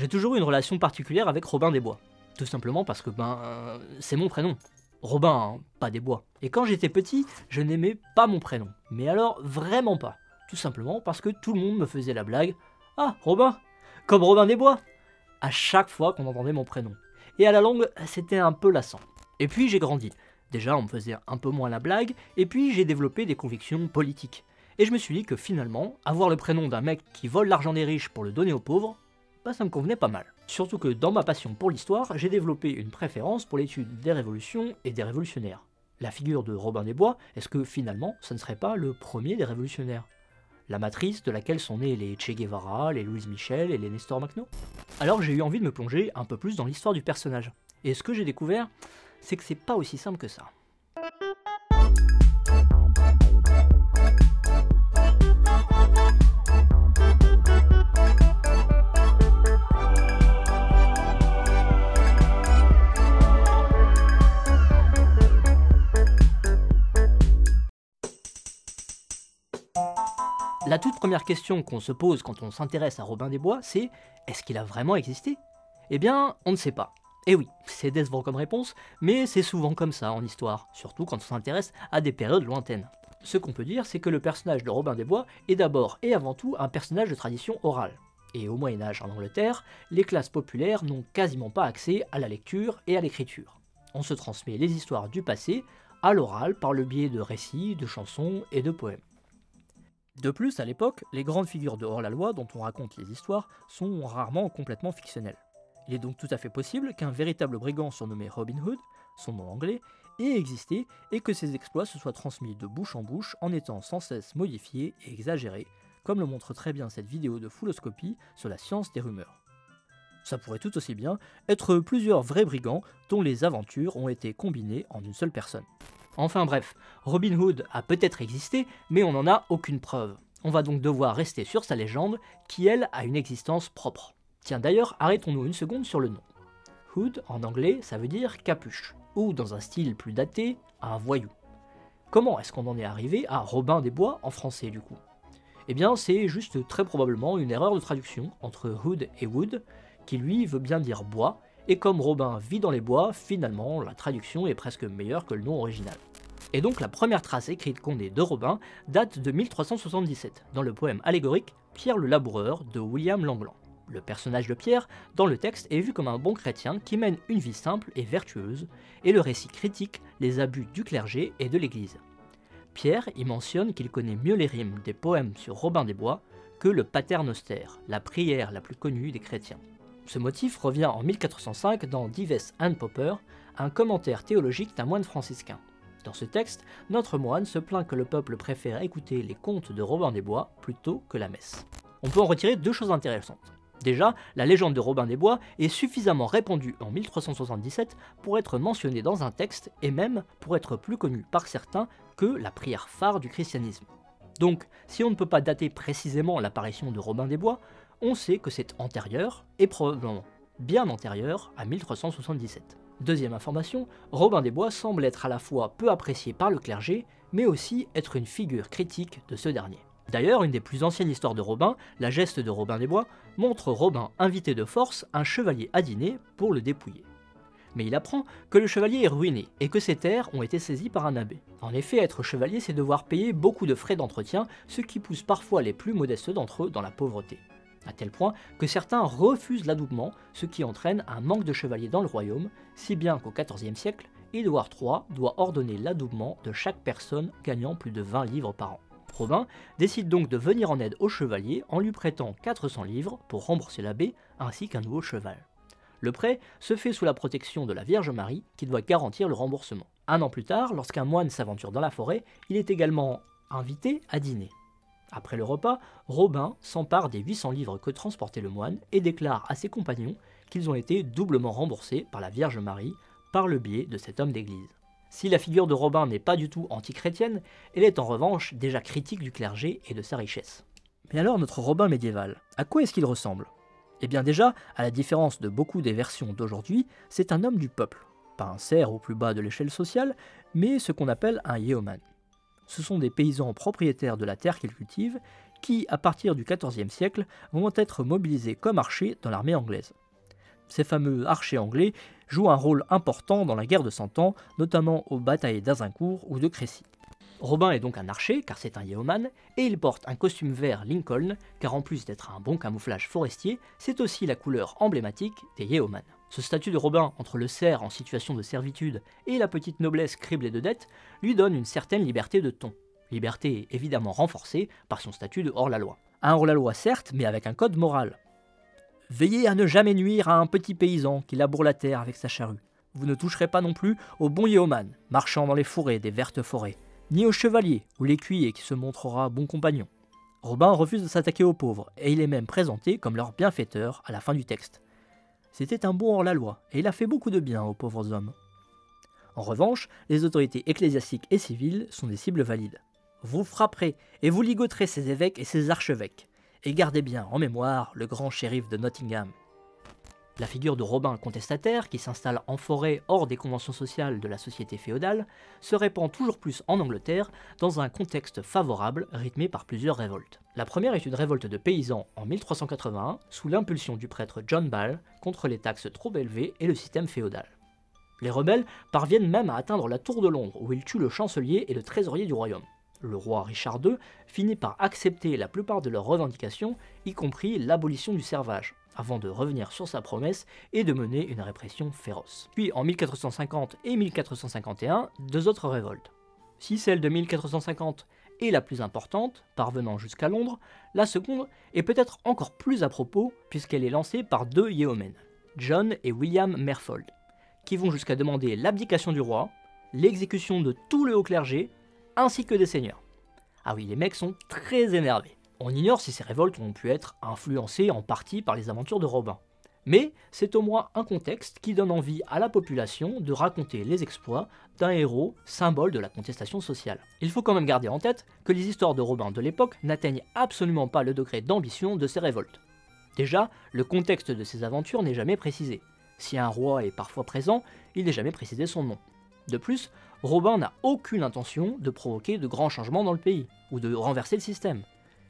J'ai toujours eu une relation particulière avec Robin des Bois. Tout simplement parce que, c'est mon prénom. Robin, hein, pas des Bois. Et quand j'étais petit, je n'aimais pas mon prénom. Mais alors, vraiment pas. Tout simplement parce que tout le monde me faisait la blague « Ah, Robin ! Comme Robin des Bois !» à chaque fois qu'on entendait mon prénom. Et à la longue, c'était un peu lassant. Et puis j'ai grandi. Déjà, on me faisait un peu moins la blague, et puis j'ai développé des convictions politiques. Et je me suis dit que finalement, avoir le prénom d'un mec qui vole l'argent des riches pour le donner aux pauvres, ça me convenait pas mal. Surtout que dans ma passion pour l'histoire, j'ai développé une préférence pour l'étude des révolutions et des révolutionnaires. La figure de Robin des Bois, est-ce que finalement, ce ne serait pas le premier des révolutionnaires? La matrice de laquelle sont nés les Che Guevara, les Louise Michel et les Nestor Makhno? Alors j'ai eu envie de me plonger un peu plus dans l'histoire du personnage. Et ce que j'ai découvert, c'est que c'est pas aussi simple que ça. La toute première question qu'on se pose quand on s'intéresse à Robin des Bois, c'est « est-ce qu'il a vraiment existé ?» Eh bien, on ne sait pas. Et oui, c'est décevant comme réponse, mais c'est souvent comme ça en histoire, surtout quand on s'intéresse à des périodes lointaines. Ce qu'on peut dire, c'est que le personnage de Robin des Bois est d'abord et avant tout un personnage de tradition orale. Et au Moyen-Âge en Angleterre, les classes populaires n'ont quasiment pas accès à la lecture et à l'écriture. On se transmet les histoires du passé à l'oral par le biais de récits, de chansons et de poèmes. De plus, à l'époque, les grandes figures de hors-la-loi dont on raconte les histoires sont rarement complètement fictionnelles. Il est donc tout à fait possible qu'un véritable brigand surnommé Robin Hood, son nom anglais, ait existé et que ses exploits se soient transmis de bouche en bouche en étant sans cesse modifiés et exagérés, comme le montre très bien cette vidéo de Fouloscopie sur la science des rumeurs. Ça pourrait tout aussi bien être plusieurs vrais brigands dont les aventures ont été combinées en une seule personne. Enfin bref, Robin Hood a peut-être existé, mais on n'en a aucune preuve. On va donc devoir rester sur sa légende, qui elle a une existence propre. Tiens d'ailleurs, arrêtons-nous une seconde sur le nom. Hood, en anglais, ça veut dire capuche, ou dans un style plus daté, un voyou. Comment est-ce qu'on en est arrivé à Robin des Bois en français du coup? Eh bien c'est juste très probablement une erreur de traduction entre Hood et Wood, qui lui veut bien dire bois, et comme Robin vit dans les bois, finalement la traduction est presque meilleure que le nom original. Et donc la première trace écrite qu'on ait de Robin date de 1377, dans le poème allégorique Pierre le Laboureur de William Langland. Le personnage de Pierre, dans le texte, est vu comme un bon chrétien qui mène une vie simple et vertueuse, et le récit critique les abus du clergé et de l'Église. Pierre y mentionne qu'il connaît mieux les rimes des poèmes sur Robin des Bois que le Pater Noster, la prière la plus connue des chrétiens. Ce motif revient en 1405 dans Dives and Popper, un commentaire théologique d'un moine franciscain. Dans ce texte, notre moine se plaint que le peuple préfère écouter les contes de Robin des Bois plutôt que la messe. On peut en retirer deux choses intéressantes. Déjà, la légende de Robin des Bois est suffisamment répandue en 1377 pour être mentionnée dans un texte et même pour être plus connue par certains que la prière phare du christianisme. Donc, si on ne peut pas dater précisément l'apparition de Robin des Bois, on sait que c'est antérieur, et probablement bien antérieur, à 1377. Deuxième information, Robin des Bois semble être à la fois peu apprécié par le clergé, mais aussi être une figure critique de ce dernier. D'ailleurs, une des plus anciennes histoires de Robin, la geste de Robin des Bois, montre Robin inviter de force un chevalier à dîner pour le dépouiller. Mais il apprend que le chevalier est ruiné et que ses terres ont été saisies par un abbé. En effet, être chevalier, c'est devoir payer beaucoup de frais d'entretien, ce qui pousse parfois les plus modestes d'entre eux dans la pauvreté. À tel point que certains refusent l'adoubement, ce qui entraîne un manque de chevaliers dans le royaume, si bien qu'au XIVe siècle, Édouard III doit ordonner l'adoubement de chaque personne gagnant plus de 20 livres par an. Robin décide donc de venir en aide au chevalier en lui prêtant 400 livres pour rembourser l'abbé ainsi qu'un nouveau cheval. Le prêt se fait sous la protection de la Vierge Marie qui doit garantir le remboursement. Un an plus tard, lorsqu'un moine s'aventure dans la forêt, il est également invité à dîner. Après le repas, Robin s'empare des 800 livres que transportait le moine et déclare à ses compagnons qu'ils ont été doublement remboursés par la Vierge Marie par le biais de cet homme d'église. Si la figure de Robin n'est pas du tout anti-chrétienne, elle est en revanche déjà critique du clergé et de sa richesse. Mais alors notre Robin médiéval, à quoi est-ce qu'il ressemble? Eh bien déjà, à la différence de beaucoup des versions d'aujourd'hui, c'est un homme du peuple. Pas un serf au plus bas de l'échelle sociale, mais ce qu'on appelle un yeoman. Ce sont des paysans propriétaires de la terre qu'ils cultivent, qui, à partir du XIVe siècle, vont être mobilisés comme archers dans l'armée anglaise. Ces fameux archers anglais jouent un rôle important dans la guerre de Cent Ans, notamment aux batailles d'Azincourt ou de Crécy. Robin est donc un archer, car c'est un yeoman, et il porte un costume vert Lincoln, car en plus d'être un bon camouflage forestier, c'est aussi la couleur emblématique des yeomans. Ce statut de Robin entre le serf en situation de servitude et la petite noblesse criblée de dettes lui donne une certaine liberté de ton. Liberté évidemment renforcée par son statut de hors-la-loi. Un hors-la-loi certes, mais avec un code moral. Veillez à ne jamais nuire à un petit paysan qui laboure la terre avec sa charrue. Vous ne toucherez pas non plus au bon yeoman, marchant dans les forêts des vertes forêts, ni au chevalier ou l'écuyer qui se montrera bon compagnon. Robin refuse de s'attaquer aux pauvres, et il est même présenté comme leur bienfaiteur à la fin du texte. C'était un bon hors-la-loi, et il a fait beaucoup de bien aux pauvres hommes. En revanche, les autorités ecclésiastiques et civiles sont des cibles valides. Vous frapperez et vous ligoterez ces évêques et ces archevêques, et gardez bien en mémoire le grand shérif de Nottingham. La figure de Robin contestataire, qui s'installe en forêt hors des conventions sociales de la société féodale, se répand toujours plus en Angleterre dans un contexte favorable rythmé par plusieurs révoltes. La première est une révolte de paysans en 1381 sous l'impulsion du prêtre John Ball contre les taxes trop élevées et le système féodal. Les rebelles parviennent même à atteindre la tour de Londres où ils tuent le chancelier et le trésorier du royaume. Le roi Richard II finit par accepter la plupart de leurs revendications, y compris l'abolition du servage, avant de revenir sur sa promesse et de mener une répression féroce. Puis en 1450 et 1451, deux autres révoltes. Si celle de 1450 est la plus importante, parvenant jusqu'à Londres, la seconde est peut-être encore plus à propos puisqu'elle est lancée par deux yeomen, John et William Merfold, qui vont jusqu'à demander l'abdication du roi, l'exécution de tout le haut clergé, ainsi que des seigneurs. Ah oui, les mecs sont très énervés. On ignore si ces révoltes ont pu être influencées en partie par les aventures de Robin. Mais c'est au moins un contexte qui donne envie à la population de raconter les exploits d'un héros symbole de la contestation sociale. Il faut quand même garder en tête que les histoires de Robin de l'époque n'atteignent absolument pas le degré d'ambition de ces révoltes. Déjà, le contexte de ces aventures n'est jamais précisé. Si un roi est parfois présent, il n'est jamais précisé son nom. De plus, Robin n'a aucune intention de provoquer de grands changements dans le pays, ou de renverser le système.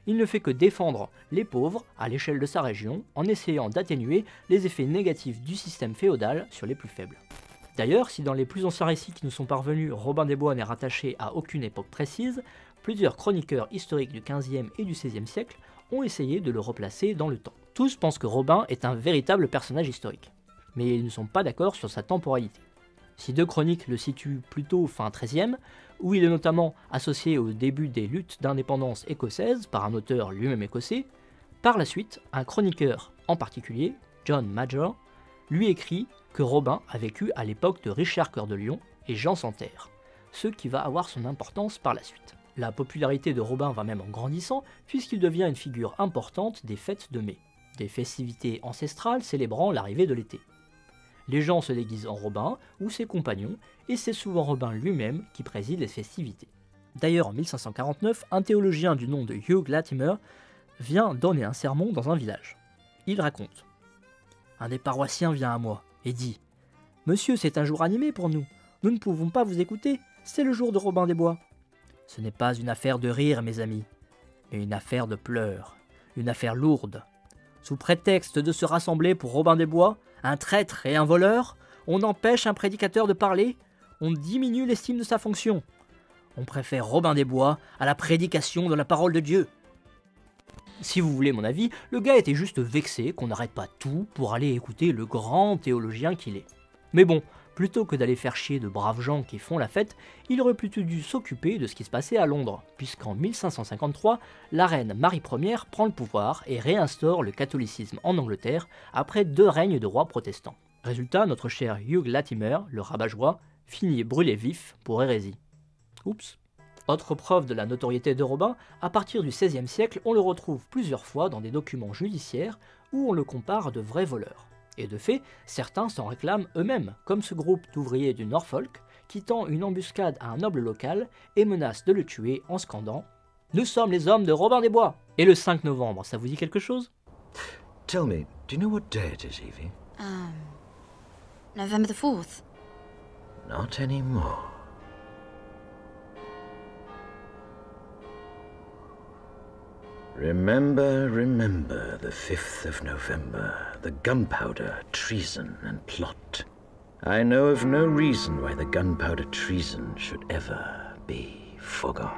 Il ne fait que défendre les pauvres à l'échelle de sa région en essayant d'atténuer les effets négatifs du système féodal sur les plus faibles. D'ailleurs, si dans les plus anciens récits qui nous sont parvenus, Robin des Bois n'est rattaché à aucune époque précise, plusieurs chroniqueurs historiques du XVe et du XVIe siècle ont essayé de le replacer dans le temps. Tous pensent que Robin est un véritable personnage historique, mais ils ne sont pas d'accord sur sa temporalité. Si deux chroniques le situent plutôt fin XIIIe, où il est notamment associé au début des luttes d'indépendance écossaises par un auteur lui-même écossais, par la suite, un chroniqueur en particulier, John Major, lui écrit que Robin a vécu à l'époque de Richard Cœur de Lion et Jean Santerre, ce qui va avoir son importance par la suite. La popularité de Robin va même en grandissant puisqu'il devient une figure importante des fêtes de mai, des festivités ancestrales célébrant l'arrivée de l'été. Les gens se déguisent en Robin ou ses compagnons, et c'est souvent Robin lui-même qui préside les festivités. D'ailleurs, en 1549, un théologien du nom de Hugh Latimer vient donner un sermon dans un village. Il raconte : un des paroissiens vient à moi et dit : « Monsieur, c'est un jour animé pour nous. Nous ne pouvons pas vous écouter. C'est le jour de Robin des Bois. » Ce n'est pas une affaire de rire, mes amis, mais une affaire de pleurs, une affaire lourde. Sous prétexte de se rassembler pour Robin des Bois, un traître et un voleur, on empêche un prédicateur de parler, on diminue l'estime de sa fonction. On préfère Robin des Bois à la prédication de la parole de Dieu. Si vous voulez mon avis, le gars était juste vexé qu'on n'arrête pas tout pour aller écouter le grand théologien qu'il est. Mais bon, plutôt que d'aller faire chier de braves gens qui font la fête, il aurait plutôt dû s'occuper de ce qui se passait à Londres, puisqu'en 1553, la reine Marie Ier prend le pouvoir et réinstaure le catholicisme en Angleterre après 2 règnes de rois protestants. Résultat, notre cher Hugh Latimer, le rabat-joie, finit brûlé vif pour hérésie. Oups. Autre preuve de la notoriété de Robin, à partir du XVIe siècle, on le retrouve plusieurs fois dans des documents judiciaires où on le compare à de vrais voleurs. Et de fait, certains s'en réclament eux-mêmes, comme ce groupe d'ouvriers du Norfolk qui tend une embuscade à un noble local et menace de le tuer en scandant « Nous sommes les hommes de Robin des Bois !» Et le 5 novembre, ça vous dit quelque chose? Tell me, do you know what day it is, Evie? November the 4th. Not anymore. Remember, remember the 5th of November, the gunpowder, treason and plot. I know of no reason why the gunpowder treason should ever be forgot.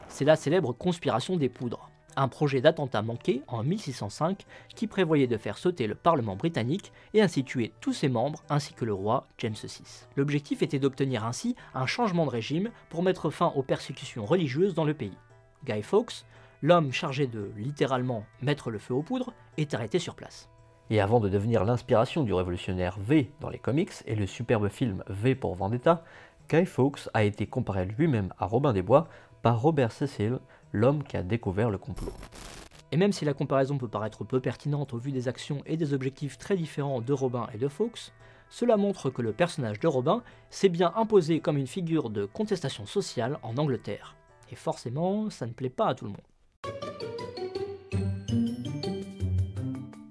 C'est la célèbre conspiration des poudres, un projet d'attentat manqué en 1605 qui prévoyait de faire sauter le Parlement britannique et ainsi tuer tous ses membres ainsi que le roi James VI. L'objectif était d'obtenir ainsi un changement de régime pour mettre fin aux persécutions religieuses dans le pays. Guy Fawkes, l'homme chargé de littéralement mettre le feu aux poudres, est arrêté sur place. Et avant de devenir l'inspiration du révolutionnaire V dans les comics et le superbe film V pour Vendetta, Guy Fawkes a été comparé lui-même à Robin des Bois par Robert Cecil, l'homme qui a découvert le complot. Et même si la comparaison peut paraître peu pertinente au vu des actions et des objectifs très différents de Robin et de Fawkes, cela montre que le personnage de Robin s'est bien imposé comme une figure de contestation sociale en Angleterre. Et forcément, ça ne plaît pas à tout le monde.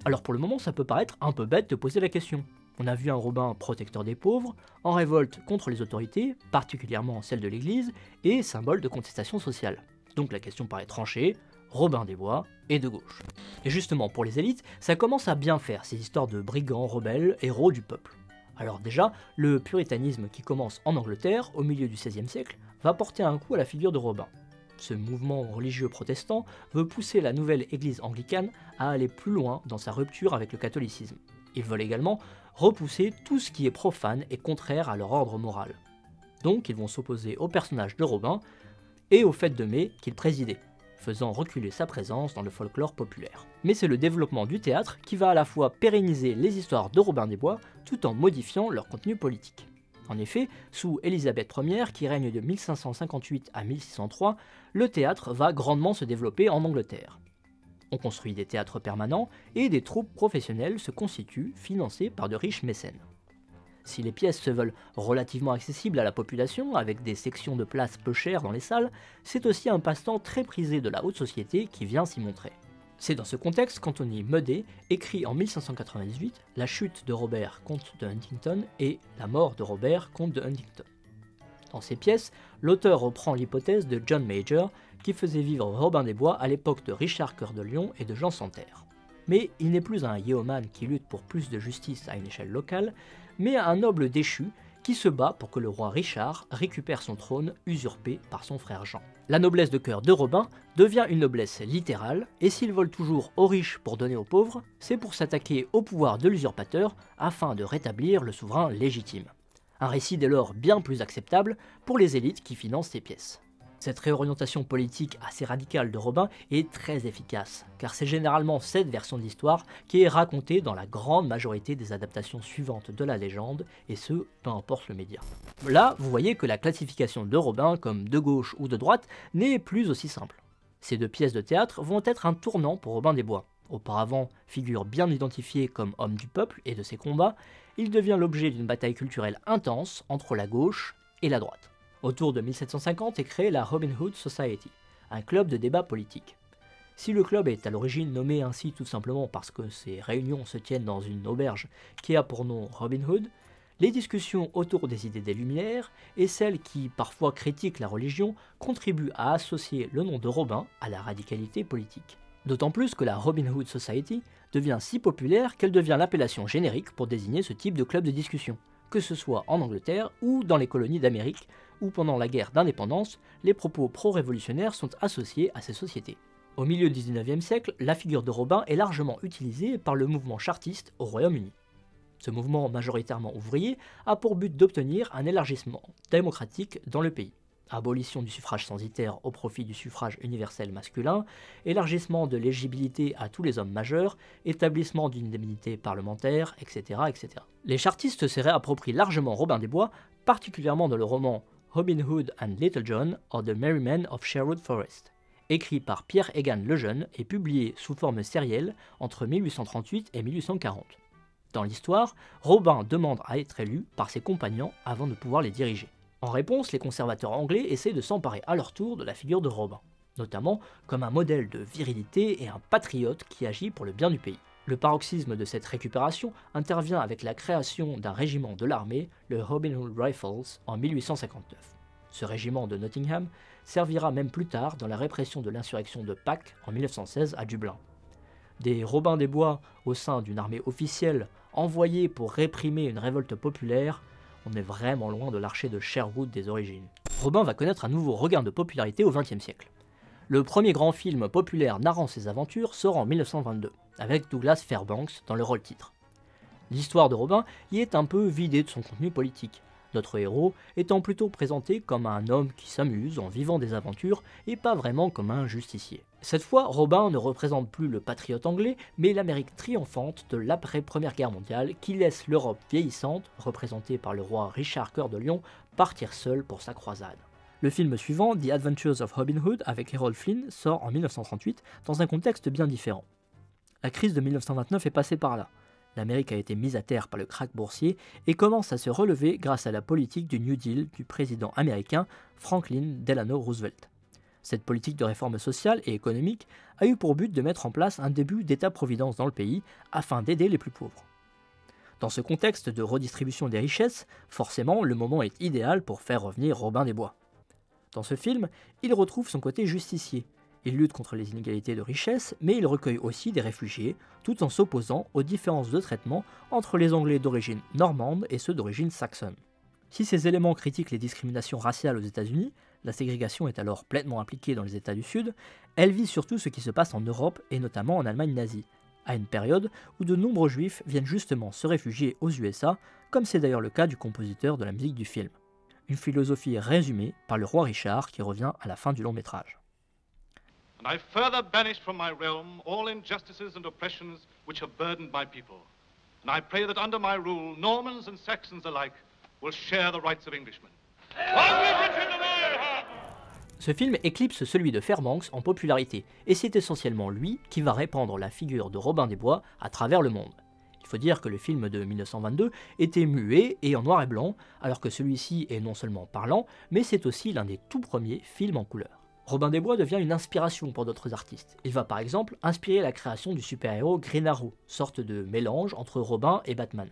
Alors pour le moment, ça peut paraître un peu bête de poser la question. On a vu un Robin protecteur des pauvres, en révolte contre les autorités, particulièrement celle de l'Église, et symbole de contestation sociale. Donc la question paraît tranchée, Robin des Bois est de gauche. Et justement, pour les élites, ça commence à bien faire ces histoires de brigands, rebelles, héros du peuple. Alors déjà, le puritanisme qui commence en Angleterre, au milieu du XVIe siècle, va porter un coup à la figure de Robin. Ce mouvement religieux protestant veut pousser la nouvelle église anglicane à aller plus loin dans sa rupture avec le catholicisme. Ils veulent également repousser tout ce qui est profane et contraire à leur ordre moral. Donc ils vont s'opposer au personnage de Robin et aux fêtes de mai qu'il présidait, faisant reculer sa présence dans le folklore populaire. Mais c'est le développement du théâtre qui va à la fois pérenniser les histoires de Robin des Bois tout en modifiant leur contenu politique. En effet, sous Élisabeth Ier, qui règne de 1558 à 1603, le théâtre va grandement se développer en Angleterre. On construit des théâtres permanents et des troupes professionnelles se constituent, financées par de riches mécènes. Si les pièces se veulent relativement accessibles à la population, avec des sections de places peu chères dans les salles, c'est aussi un passe-temps très prisé de la haute société qui vient s'y montrer. C'est dans ce contexte qu'Anthony Mudie écrit en 1598 La chute de Robert, comte de Huntingdon et La mort de Robert, comte de Huntingdon. Dans ces pièces, l'auteur reprend l'hypothèse de John Major qui faisait vivre Robin des Bois à l'époque de Richard Cœur de Lion et de Jean Santerre. Mais il n'est plus un yeoman qui lutte pour plus de justice à une échelle locale, mais un noble déchu qui se bat pour que le roi Richard récupère son trône usurpé par son frère Jean. La noblesse de cœur de Robin devient une noblesse littérale, et s'il vole toujours aux riches pour donner aux pauvres, c'est pour s'attaquer au pouvoir de l'usurpateur afin de rétablir le souverain légitime. Un récit dès lors bien plus acceptable pour les élites qui financent ces pièces. Cette réorientation politique assez radicale de Robin est très efficace, car c'est généralement cette version de l'histoire qui est racontée dans la grande majorité des adaptations suivantes de la légende, et ce, peu importe le média. Là, vous voyez que la classification de Robin comme de gauche ou de droite n'est plus aussi simple. Ces deux pièces de théâtre vont être un tournant pour Robin des Bois. Auparavant, figure bien identifié comme homme du peuple et de ses combats, il devient l'objet d'une bataille culturelle intense entre la gauche et la droite. Autour de 1750 est créée la Robin Hood Society, un club de débat politique. Si le club est à l'origine nommé ainsi tout simplement parce que ses réunions se tiennent dans une auberge qui a pour nom Robin Hood, les discussions autour des idées des Lumières et celles qui parfois critiquent la religion contribuent à associer le nom de Robin à la radicalité politique. D'autant plus que la Robin Hood Society devient si populaire qu'elle devient l'appellation générique pour désigner ce type de club de discussion, que ce soit en Angleterre ou dans les colonies d'Amérique, où pendant la guerre d'indépendance, les propos pro-révolutionnaires sont associés à ces sociétés. Au milieu du XIXe siècle, la figure de Robin est largement utilisée par le mouvement chartiste au Royaume-Uni. Ce mouvement majoritairement ouvrier a pour but d'obtenir un élargissement démocratique dans le pays. Abolition du suffrage censitaire au profit du suffrage universel masculin, élargissement de l'éligibilité à tous les hommes majeurs, établissement d'une indemnité parlementaire, etc., etc. Les chartistes se réapproprient largement Robin des Bois, particulièrement dans le roman Robin Hood and Little John or the Merry Men of Sherwood Forest, écrit par Pierre Egan le Jeune et publié sous forme sérielle entre 1838 et 1840. Dans l'histoire, Robin demande à être élu par ses compagnons avant de pouvoir les diriger. En réponse, les conservateurs anglais essaient de s'emparer à leur tour de la figure de Robin, notamment comme un modèle de virilité et un patriote qui agit pour le bien du pays. Le paroxysme de cette récupération intervient avec la création d'un régiment de l'armée, le Robin Hood Rifles, en 1859. Ce régiment de Nottingham servira même plus tard dans la répression de l'insurrection de Pâques en 1916 à Dublin. Des Robins des Bois au sein d'une armée officielle envoyée pour réprimer une révolte populaire, on est vraiment loin de l'archer de Sherwood des origines. Robin va connaître un nouveau regain de popularité au XXe siècle. Le premier grand film populaire narrant ses aventures sort en 1922, avec Douglas Fairbanks dans le rôle titre. L'histoire de Robin y est un peu vidée de son contenu politique, notre héros étant plutôt présenté comme un homme qui s'amuse en vivant des aventures et pas vraiment comme un justicier. Cette fois, Robin ne représente plus le patriote anglais, mais l'Amérique triomphante de l'après-Première Guerre mondiale qui laisse l'Europe vieillissante, représentée par le roi Richard Cœur de Lion, partir seul pour sa croisade. Le film suivant, The Adventures of Robin Hood, avec Errol Flynn, sort en 1938 dans un contexte bien différent. La crise de 1929 est passée par là. L'Amérique a été mise à terre par le krach boursier et commence à se relever grâce à la politique du New Deal du président américain Franklin Delano Roosevelt. Cette politique de réforme sociale et économique a eu pour but de mettre en place un début d'État-providence dans le pays afin d'aider les plus pauvres. Dans ce contexte de redistribution des richesses, forcément le moment est idéal pour faire revenir Robin des Bois. Dans ce film, il retrouve son côté justicier. Il lutte contre les inégalités de richesse, mais il recueille aussi des réfugiés, tout en s'opposant aux différences de traitement entre les Anglais d'origine normande et ceux d'origine saxonne. Si ces éléments critiquent les discriminations raciales aux États-Unis, la ségrégation est alors pleinement appliquée dans les États du Sud, elle vise surtout ce qui se passe en Europe et notamment en Allemagne nazie, à une période où de nombreux juifs viennent justement se réfugier aux USA, comme c'est d'ailleurs le cas du compositeur de la musique du film. Une philosophie résumée par le roi Richard qui revient à la fin du long métrage. And I further banish from my realm all injustices and oppressions which have burdened my people. And I pray that under my rule, Normans and Saxons alike will share the rights of Englishmen. Ce film éclipse celui de Fairbanks en popularité, et c'est essentiellement lui qui va répandre la figure de Robin des Bois à travers le monde. Il faut dire que le film de 1922 était muet et en noir et blanc, alors que celui-ci est non seulement parlant, mais c'est aussi l'un des tout premiers films en couleur. Robin des Bois devient une inspiration pour d'autres artistes. Il va par exemple inspirer la création du super-héros Green Arrow, sorte de mélange entre Robin et Batman.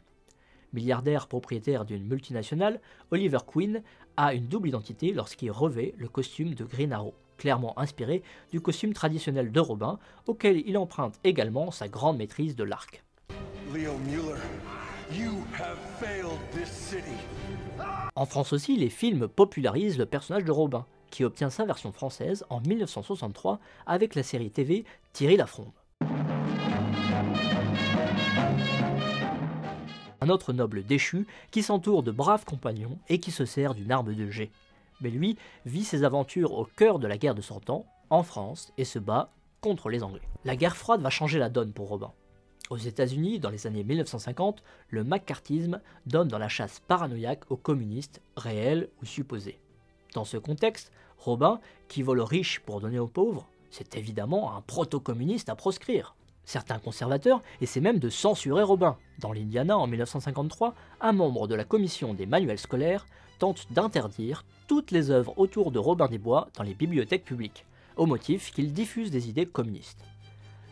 Milliardaire propriétaire d'une multinationale, Oliver Queen a une double identité lorsqu'il revêt le costume de Green Arrow, clairement inspiré du costume traditionnel de Robin, auquel il emprunte également sa grande maîtrise de l'arc. Leo Mueller, you have failed this city. En France aussi, les films popularisent le personnage de Robin, qui obtient sa version française en 1963 avec la série TV Thierry Lafronde. Un autre noble déchu qui s'entoure de braves compagnons et qui se sert d'une arme de jet. Mais lui vit ses aventures au cœur de la guerre de Cent Ans, en France, et se bat contre les Anglais. La guerre froide va changer la donne pour Robin. Aux États-Unis, dans les années 1950, le macartisme donne dans la chasse paranoïaque aux communistes, réels ou supposés. Dans ce contexte, Robin, qui vole aux riches pour donner aux pauvres, c'est évidemment un proto-communiste à proscrire. Certains conservateurs essaient même de censurer Robin. Dans l'Indiana, en 1953, un membre de la commission des manuels scolaires tente d'interdire toutes les œuvres autour de Robin des Bois dans les bibliothèques publiques, au motif qu'il diffuse des idées communistes.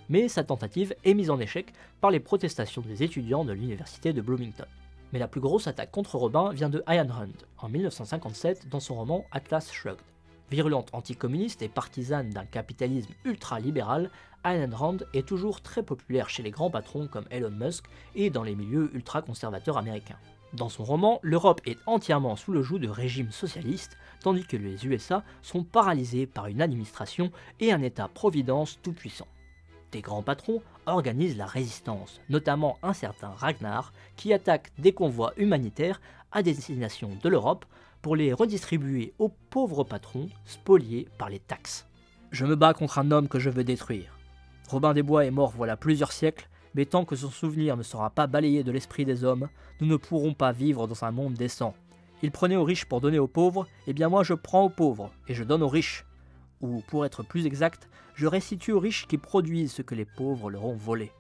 Mais sa tentative est mise en échec par les protestations des étudiants de l'université de Bloomington. Mais la plus grosse attaque contre Robin vient de Ayn Rand, en 1957, dans son roman Atlas Shrugged. Virulente anticommuniste et partisane d'un capitalisme ultra-libéral, Ayn Rand est toujours très populaire chez les grands patrons comme Elon Musk et dans les milieux ultra-conservateurs américains. Dans son roman, l'Europe est entièrement sous le joug de régimes socialistes, tandis que les USA sont paralysés par une administration et un État-providence tout-puissant. Des grands patrons organisent la résistance, notamment un certain Ragnar, qui attaque des convois humanitaires à destination de l'Europe pour les redistribuer aux pauvres patrons spoliés par les taxes. Je me bats contre un homme que je veux détruire. Robin des Bois est mort voilà plusieurs siècles, mais tant que son souvenir ne sera pas balayé de l'esprit des hommes, nous ne pourrons pas vivre dans un monde décent. Il prenait aux riches pour donner aux pauvres, et bien moi je prends aux pauvres, et je donne aux riches. Ou, pour être plus exact, je restitue aux riches qui produisent ce que les pauvres leur ont volé.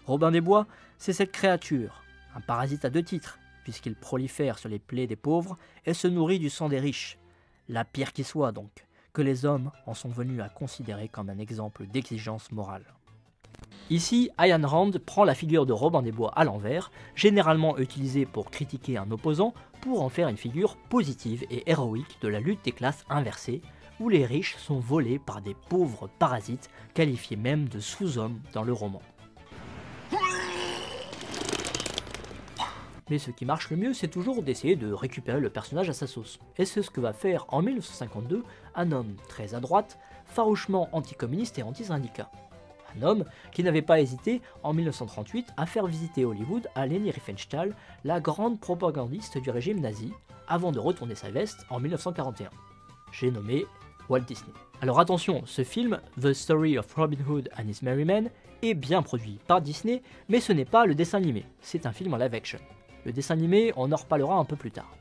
Robin des Bois, c'est cette créature, un parasite à deux titres, puisqu'il prolifère sur les plaies des pauvres et se nourrit du sang des riches. La pire qui soit donc, que les hommes en sont venus à considérer comme un exemple d'exigence morale. Ici, Ayn Rand prend la figure de Robin des Bois à l'envers, généralement utilisée pour critiquer un opposant, pour en faire une figure positive et héroïque de la lutte des classes inversées, où les riches sont volés par des pauvres parasites, qualifiés même de sous-hommes dans le roman. Mais ce qui marche le mieux, c'est toujours d'essayer de récupérer le personnage à sa sauce. Et c'est ce que va faire en 1952 un homme très à droite, farouchement anticommuniste et anti-syndicat. Un homme qui n'avait pas hésité en 1938 à faire visiter Hollywood à Leni Riefenstahl, la grande propagandiste du régime nazi, avant de retourner sa veste en 1941. J'ai nommé Walt Disney. Alors attention, ce film, The Story of Robin Hood and His Merry Men, est bien produit par Disney, mais ce n'est pas le dessin animé, c'est un film en live action. Le dessin animé, on en reparlera un peu plus tard.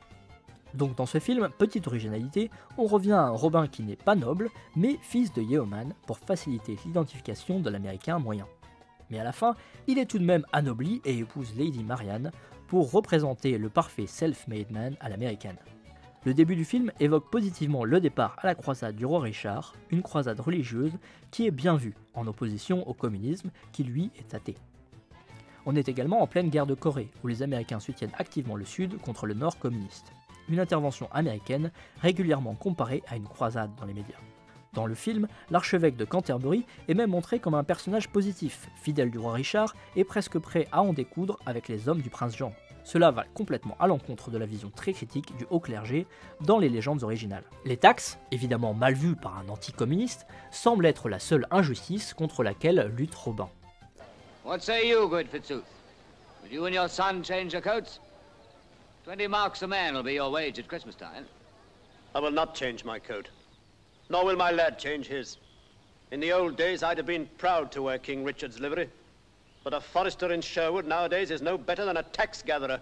Donc dans ce film, petite originalité, on revient à un Robin qui n'est pas noble, mais fils de yeoman, pour faciliter l'identification de l'américain moyen. Mais à la fin, il est tout de même anobli et épouse Lady Marianne, pour représenter le parfait self-made man à l'américaine. Le début du film évoque positivement le départ à la croisade du roi Richard, une croisade religieuse qui est bien vue, en opposition au communisme qui lui est athée. On est également en pleine guerre de Corée, où les Américains soutiennent activement le Sud contre le Nord communiste. Une intervention américaine régulièrement comparée à une croisade dans les médias. Dans le film, l'archevêque de Canterbury est même montré comme un personnage positif, fidèle du roi Richard et presque prêt à en découdre avec les hommes du prince Jean. Cela va complètement à l'encontre de la vision très critique du haut clergé dans les légendes originales. Les taxes, évidemment mal vues par un anticommuniste, semblent être la seule injustice contre laquelle lutte Robin. What say you, good Fitzooth? Will you and your son change your coats? 20 marks a man will be your wage at Christmas time. I will not change my coat, nor will my lad change his. In the old days, I'd have been proud to wear King Richard's livery, but a forester in Sherwood nowadays is no better than a tax gatherer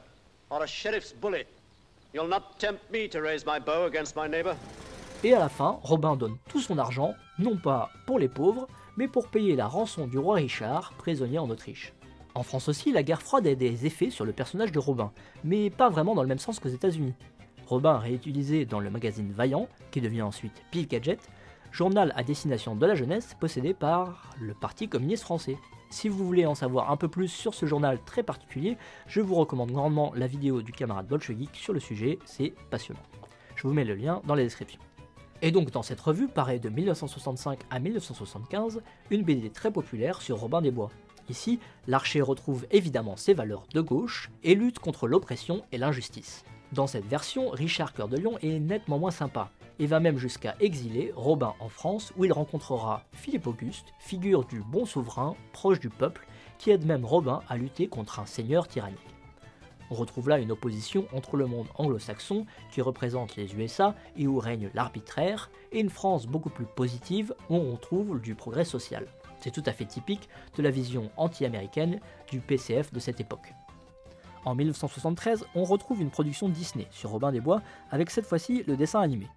or a sheriff's bully. You'll not tempt me to raise my bow against my neighbor. Et à la fin, Robin donne tout son argent, non pas pour les pauvres, mais pour payer la rançon du roi Richard, prisonnier en Autriche. En France aussi, la guerre froide a des effets sur le personnage de Robin, mais pas vraiment dans le même sens qu'aux États-Unis. Robin est réutilisé dans le magazine Vaillant, qui devient ensuite Pif Gadget, journal à destination de la jeunesse possédé par le Parti communiste français. Si vous voulez en savoir un peu plus sur ce journal très particulier, je vous recommande grandement la vidéo du camarade Bolchegeek sur le sujet, c'est passionnant. Je vous mets le lien dans la description. Et donc dans cette revue paraît de 1965 à 1975 une BD très populaire sur Robin des Bois. Ici, l'archer retrouve évidemment ses valeurs de gauche et lutte contre l'oppression et l'injustice. Dans cette version, Richard Cœur de Lion est nettement moins sympa, et va même jusqu'à exiler Robin en France où il rencontrera Philippe Auguste, figure du bon souverain, proche du peuple, qui aide même Robin à lutter contre un seigneur tyrannique. On retrouve là une opposition entre le monde anglo-saxon, qui représente les USA et où règne l'arbitraire, et une France beaucoup plus positive où on trouve du progrès social. C'est tout à fait typique de la vision anti-américaine du PCF de cette époque. En 1973, on retrouve une production Disney sur Robin des Bois, avec cette fois-ci le dessin animé.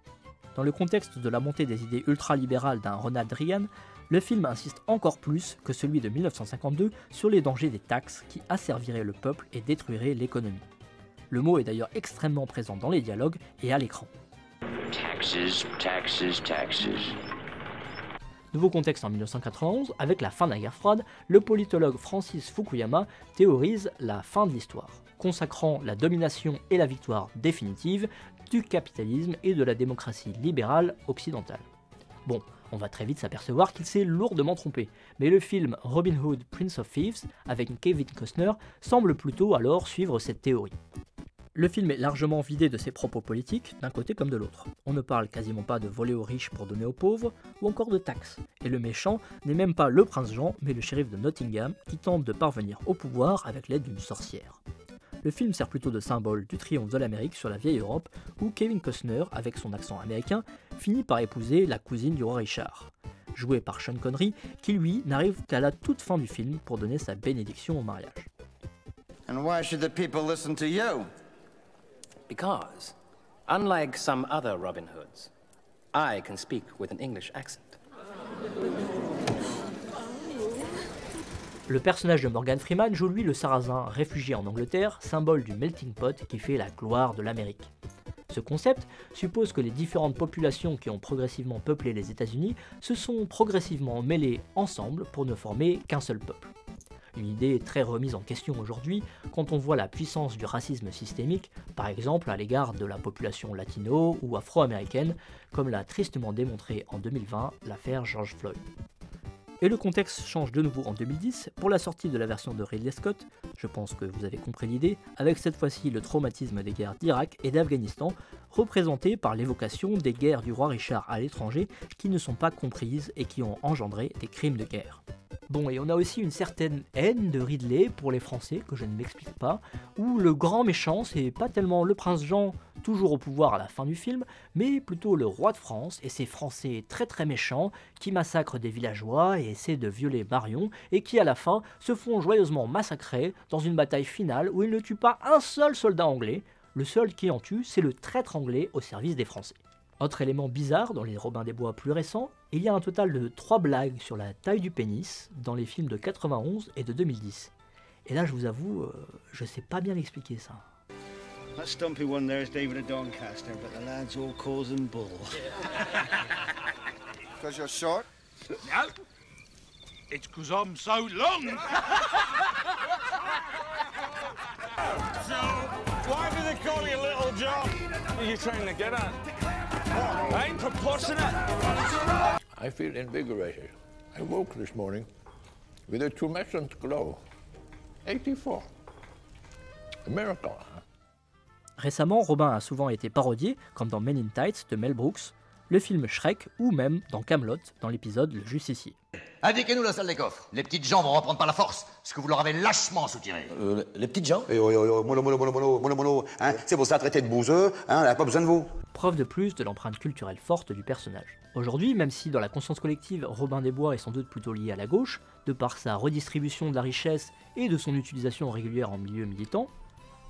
Dans le contexte de la montée des idées ultralibérales d'un Ronald Reagan, le film insiste encore plus que celui de 1952 sur les dangers des taxes qui asserviraient le peuple et détruiraient l'économie. Le mot est d'ailleurs extrêmement présent dans les dialogues et à l'écran. Taxes, taxes, taxes. Nouveau contexte en 1991, avec la fin de la guerre froide, le politologue Francis Fukuyama théorise la fin de l'histoire, consacrant la domination et la victoire définitive du capitalisme et de la démocratie libérale occidentale. Bon, on va très vite s'apercevoir qu'il s'est lourdement trompé, mais le film Robin Hood, Prince of Thieves, avec Kevin Costner, semble plutôt alors suivre cette théorie. Le film est largement vidé de ses propos politiques, d'un côté comme de l'autre. On ne parle quasiment pas de voler aux riches pour donner aux pauvres, ou encore de taxes. Et le méchant n'est même pas le prince Jean, mais le shérif de Nottingham, qui tente de parvenir au pouvoir avec l'aide d'une sorcière. Le film sert plutôt de symbole du triomphe de l'Amérique sur la vieille Europe, où Kevin Costner, avec son accent américain, finit par épouser la cousine du roi Richard, jouée par Sean Connery, qui lui n'arrive qu'à la toute fin du film pour donner sa bénédiction au mariage. And why should the people listen to you? Because, unlike some other Robin Hoods, I can speak with an English accent. Le personnage de Morgan Freeman joue lui le Sarrasin, réfugié en Angleterre, symbole du melting pot qui fait la gloire de l'Amérique. Ce concept suppose que les différentes populations qui ont progressivement peuplé les États-Unis se sont progressivement mêlées ensemble pour ne former qu'un seul peuple. Une idée très remise en question aujourd'hui quand on voit la puissance du racisme systémique, par exemple à l'égard de la population latino ou afro-américaine, comme l'a tristement démontré en 2020 l'affaire George Floyd. Et le contexte change de nouveau en 2010 pour la sortie de la version de Ridley Scott, je pense que vous avez compris l'idée, avec cette fois-ci le traumatisme des guerres d'Irak et d'Afghanistan, représenté par l'évocation des guerres du roi Richard à l'étranger qui ne sont pas comprises et qui ont engendré des crimes de guerre. Bon, et on a aussi une certaine haine de Ridley pour les Français, que je ne m'explique pas, où le grand méchant, c'est pas tellement le prince Jean, toujours au pouvoir à la fin du film, mais plutôt le roi de France et ces Français très très méchants qui massacrent des villageois et essaient de violer Marion, et qui à la fin se font joyeusement massacrer dans une bataille finale où ils ne tuent pas un seul soldat anglais, le seul qui en tue, c'est le traître anglais au service des Français. Autre élément bizarre dans les Robin des Bois plus récents, il y a un total de 3 blagues sur la taille du pénis dans les films de 91 et de 2010. Et là je vous avoue, je sais pas bien l'expliquer ça. That stumpy one there is David of Doncaster, but the lads all calls him Bull. Because you're short? No, it's because I'm so long. So, why do they call you Little John? Are you trying to get at? Ain't proportionate. I feel invigorated. I woke this morning with a tumescent glow. 84. A miracle, huh? Récemment, Robin a souvent été parodié, comme dans Men in Tights de Mel Brooks, le film Shrek ou même dans Kaamelott, dans l'épisode Le Justicier. Indiquez-nous la salle des coffres. Les petites gens vont reprendre par la force ce que vous leur avez lâchement soutiré. Les petites gens mollo, hein, c'est pour ça, traité de bouseux, hein, elle n'a pas besoin de vous. Preuve de plus de l'empreinte culturelle forte du personnage. Aujourd'hui, même si dans la conscience collective, Robin des Bois est sans doute plutôt lié à la gauche, de par sa redistribution de la richesse et de son utilisation régulière en milieu militant,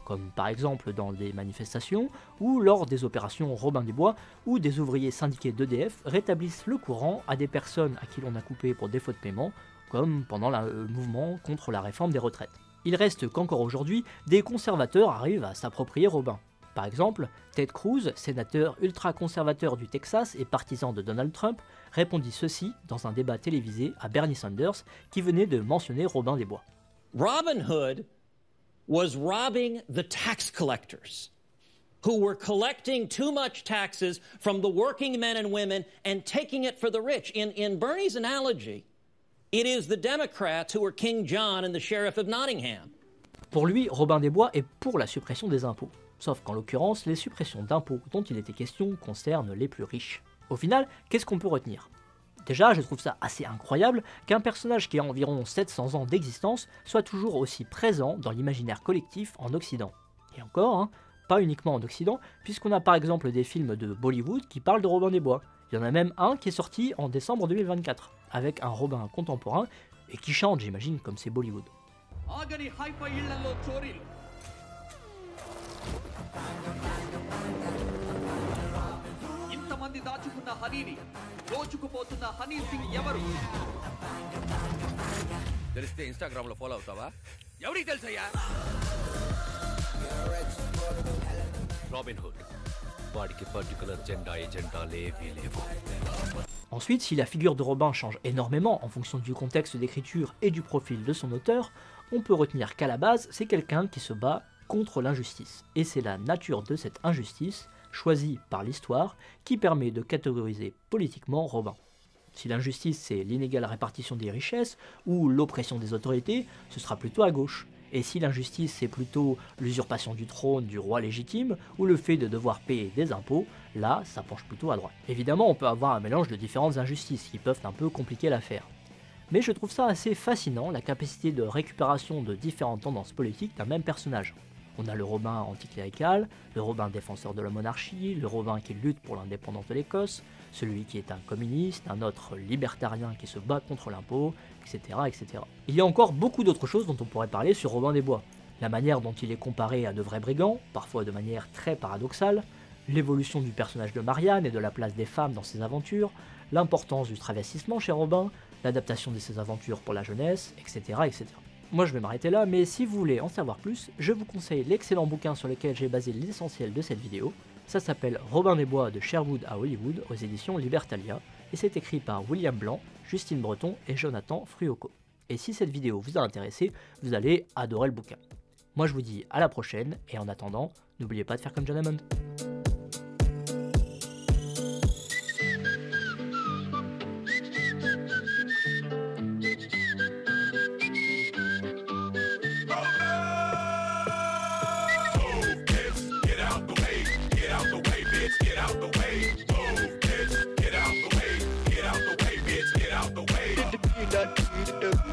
comme par exemple dans des manifestations ou lors des opérations Robin des Bois, où des ouvriers syndiqués d'EDF rétablissent le courant à des personnes à qui l'on a coupé pour défaut de paiement, comme pendant le mouvement contre la réforme des retraites. Il reste qu'encore aujourd'hui, des conservateurs arrivent à s'approprier Robin. Par exemple, Ted Cruz, sénateur ultra-conservateur du Texas et partisan de Donald Trump, répondit ceci dans un débat télévisé à Bernie Sanders qui venait de mentionner Robin des Bois. Robin Hood was robbing the tax collectors who were collecting too much taxes from the working men and women and taking it for the rich. In Bernie's analogy, it is the Democrats who are King John and the Sheriff of Nottingham. Pour lui, Robin des Bois est pour la suppression des impôts. Sauf qu'en l'occurrence, les suppressions d'impôts dont il était question concernent les plus riches. Au final, qu'est-ce qu'on peut retenir ? Déjà, je trouve ça assez incroyable qu'un personnage qui a environ 700 ans d'existence soit toujours aussi présent dans l'imaginaire collectif en Occident. Et encore, hein, pas uniquement en Occident, puisqu'on a par exemple des films de Bollywood qui parlent de Robin des Bois. Il y en a même un qui est sorti en décembre 2024, avec un Robin contemporain, et qui chante, j'imagine, comme c'est Bollywood. తెలిస్తే ఇన్‌స్టాగ్రామ్ లో ఫాలో అవుతావా ఎవరికి తెలుసయ్యా robin hood వాడికి particular agenda లేవు. Ensuite, si la figure de Robin change énormément en fonction du contexte d'écriture et du profil de son auteur, on peut retenir qu'à la base, c'est quelqu'un qui se bat contre l'injustice. Et c'est la nature de cette injustice, choisie par l'histoire, qui permet de catégoriser politiquement Robin. Si l'injustice c'est l'inégale répartition des richesses ou l'oppression des autorités, ce sera plutôt à gauche. Et si l'injustice c'est plutôt l'usurpation du trône du roi légitime ou le fait de devoir payer des impôts, là ça penche plutôt à droite. Évidemment on peut avoir un mélange de différentes injustices qui peuvent un peu compliquer l'affaire. Mais je trouve ça assez fascinant la capacité de récupération de différentes tendances politiques d'un même personnage. On a le Robin anticlérical, le Robin défenseur de la monarchie, le Robin qui lutte pour l'indépendance de l'Écosse, celui qui est un communiste, un autre libertarien qui se bat contre l'impôt, etc., etc. Il y a encore beaucoup d'autres choses dont on pourrait parler sur Robin des Bois. La manière dont il est comparé à de vrais brigands, parfois de manière très paradoxale, l'évolution du personnage de Marianne et de la place des femmes dans ses aventures, l'importance du travestissement chez Robin, l'adaptation de ses aventures pour la jeunesse, etc., etc. Moi je vais m'arrêter là, mais si vous voulez en savoir plus, je vous conseille l'excellent bouquin sur lequel j'ai basé l'essentiel de cette vidéo, Ça s'appelle Robin des Bois de Sherwood à Hollywood aux éditions Libertalia et c'est écrit par William Blanc, Justine Breton et Jonathan Fruoco. Et si cette vidéo vous a intéressé, vous allez adorer le bouquin. Moi je vous dis à la prochaine et en attendant, n'oubliez pas de faire comme John Hammond. Get out the way.